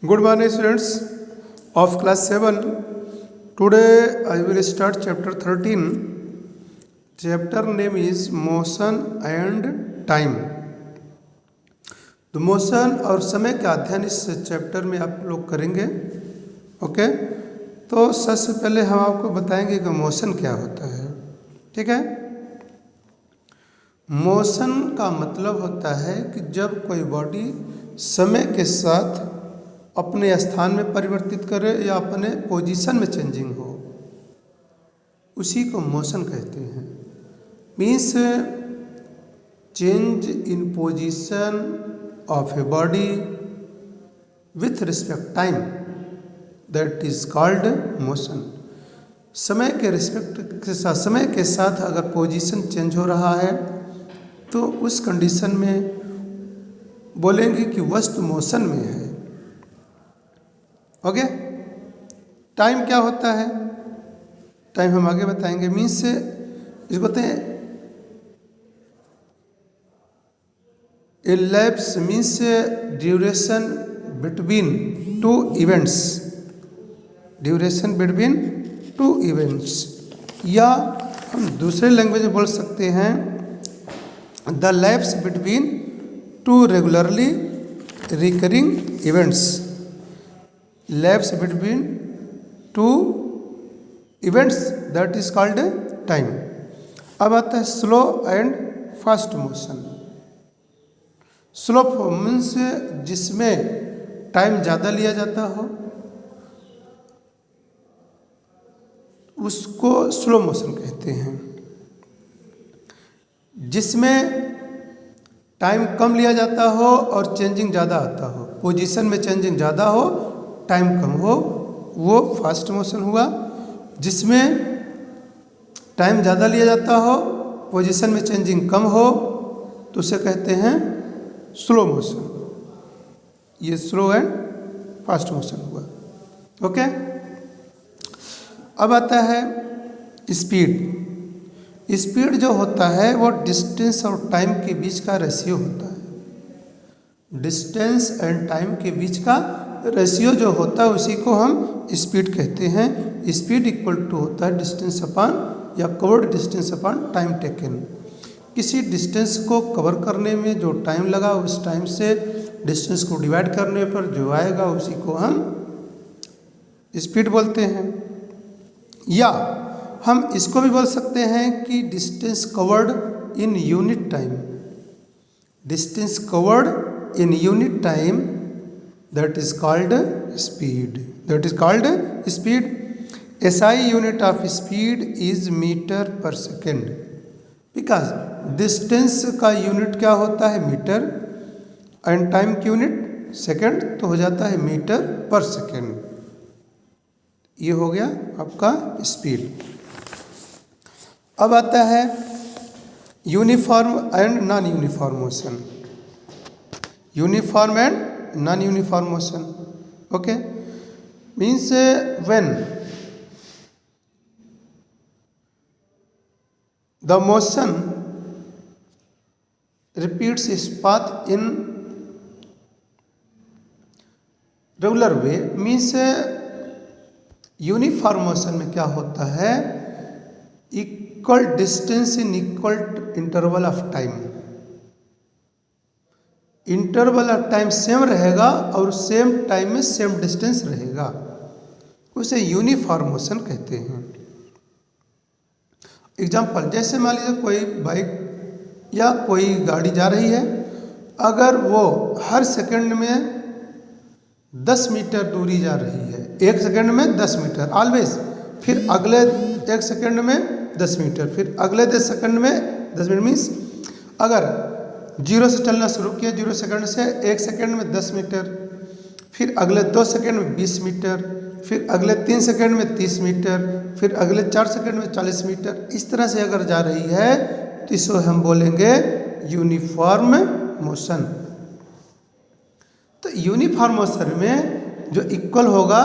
Good morning, students of class 7. Today I will start chapter 13. Chapter name is Motion and Time. तो motion और समय का अध्ययन इस चैप्टर में आप लोग करेंगे. ओके, तो सबसे पहले हम आपको बताएंगे कि मोशन क्या होता है. ठीक है. मोशन का मतलब होता है कि जब कोई बॉडी समय के साथ अपने स्थान में परिवर्तित करे या अपने पोजीशन में चेंजिंग हो, उसी को मोशन कहते हैं. Means change in position of a body with respect time, that is called motion. समय के रिस्पेक्ट के साथ, समय के साथ अगर पोजीशन चेंज हो रहा है तो उस कंडीशन में बोलेंगे कि वस्तु मोशन में है. ओके. टाइम क्या होता है? टाइम हम आगे बताएंगे. मीन्स इसको कहते हैं elapse, means duration between two events. Duration between two events, या हम दूसरे लैंग्वेज में बोल सकते हैं the lapse between two regularly recurring events. Lapse between two events, that is called time. अब आता है slow and fast motion. Slow means जिसमें टाइम ज़्यादा लिया जाता हो उसको स्लो मोशन कहते हैं. जिसमें टाइम कम लिया जाता हो और चेंजिंग ज़्यादा आता हो, पोजीशन में चेंजिंग ज़्यादा हो, टाइम कम हो, वो फास्ट मोशन हुआ. जिसमें टाइम ज़्यादा लिया जाता हो, पोजीशन में चेंजिंग कम हो, तो उसे कहते हैं स्लो मोशन. ये स्लो एंड फास्ट मोशन हुआ. ओके. अब आता है स्पीड. स्पीड जो होता है वो डिस्टेंस और टाइम के बीच का रेशियो होता है. डिस्टेंस एंड टाइम के बीच का रेशियो जो होता है उसी को हम स्पीड कहते हैं. स्पीड इक्वल टू होता है डिस्टेंस अपॉन या covered distance upon time taken. किसी डिस्टेंस को कवर करने में जो टाइम लगा उस टाइम से डिस्टेंस को डिवाइड करने पर जो आएगा उसी को हम स्पीड बोलते हैं. या हम इसको भी बोल सकते हैं कि distance covered in unit time. Distance covered in unit time, that is called speed. That is called speed. SI unit of speed is meter per second. Because distance का यूनिट क्या होता है? मीटर. एंड टाइम की unit second, तो हो जाता है metre पर सेकंड. ये हो गया आपका स्पीड. अब आता है uniform and non uniform motion. Uniform and non-uniform motion. Okay, means when the motion repeats its path in regular way, means uniform motion में क्या होता है? equal distance in equal interval of time. Interval of time same रहेगा और same time में same distance रहेगा, उसे uniform motion कहते हैं. एग्जाम्पल, जैसे मान लीजिए कोई बाइक या कोई गाड़ी जा रही है, अगर वो हर सेकंड में 10 मीटर दूरी जा रही है, एक सेकंड में 10 मीटर ऑलवेज, फिर अगले एक सेकंड में 10 मीटर, फिर अगले 10 सेकंड में 10 मीटर, मीन्स अगर जीरो से चलना शुरू किया, 0 सेकंड से, एक सेकंड में 10 मीटर, फिर अगले 2 सेकंड में 20 मीटर, फिर अगले 3 सेकंड में 30 मीटर, फिर अगले 4 सेकंड में 40 मीटर, इस तरह से अगर जा रही है तो इसको हम बोलेंगे यूनिफॉर्म मोशन. तो यूनिफॉर्म मोशन में जो इक्वल होगा,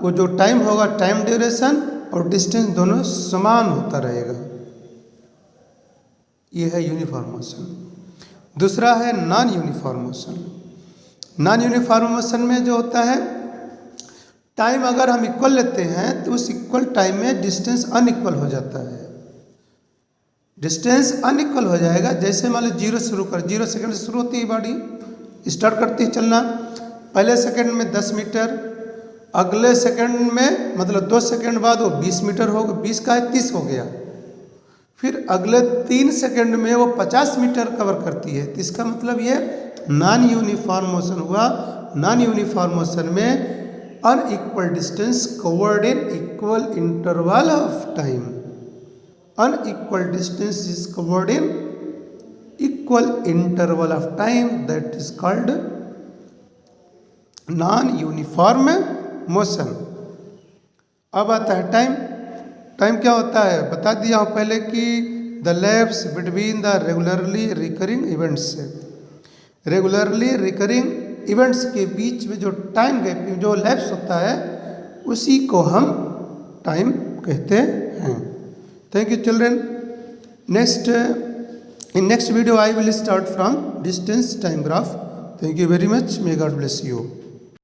वो जो टाइम होगा, टाइम ड्यूरेशन और डिस्टेंस दोनों समान होता रहेगा. ये है यूनिफॉर्म मोशन. दूसरा है non uniform motion. Non uniform motion में जो होता है टाइम अगर हम इक्वल लेते हैं तो उस इक्वल टाइम में डिस्टेंस अनइक्वल हो जाता है। डिस्टेंस अनइक्वल हो जाएगा। जैसे मान लो 0 सेकंड से शुरू होती है बॉडी, स्टार्ट करती है चलना, पहले सेकंड में 10 मीटर, अगले सेकंड में मतलब 2 सेकंड बाद वो 20 मीटर हो गया, 20 का है 30 हो गया, फिर अगले 3 सेकंड में वो 50 मीटर कवर करती है। तो इसका मतलब ये नॉन यूनिफॉर्म मोशन हुआ। नॉन यूनिफॉर्म मोशन में unequal distance covered in equal interval of time. Unequal distance is covered in equal interval of time, that is called non uniform motion. अब आता है टाइम। टाइम क्या होता है बता दिया हूँ पहले कि the lapse between the regularly recurring events. Regularly recurring events के बीच में जो टाइम गैप जो लैप्स होता है उसी को हम टाइम कहते हैं। Thank you children. In next video I will start from distance time graph. Thank you very much. May God bless you.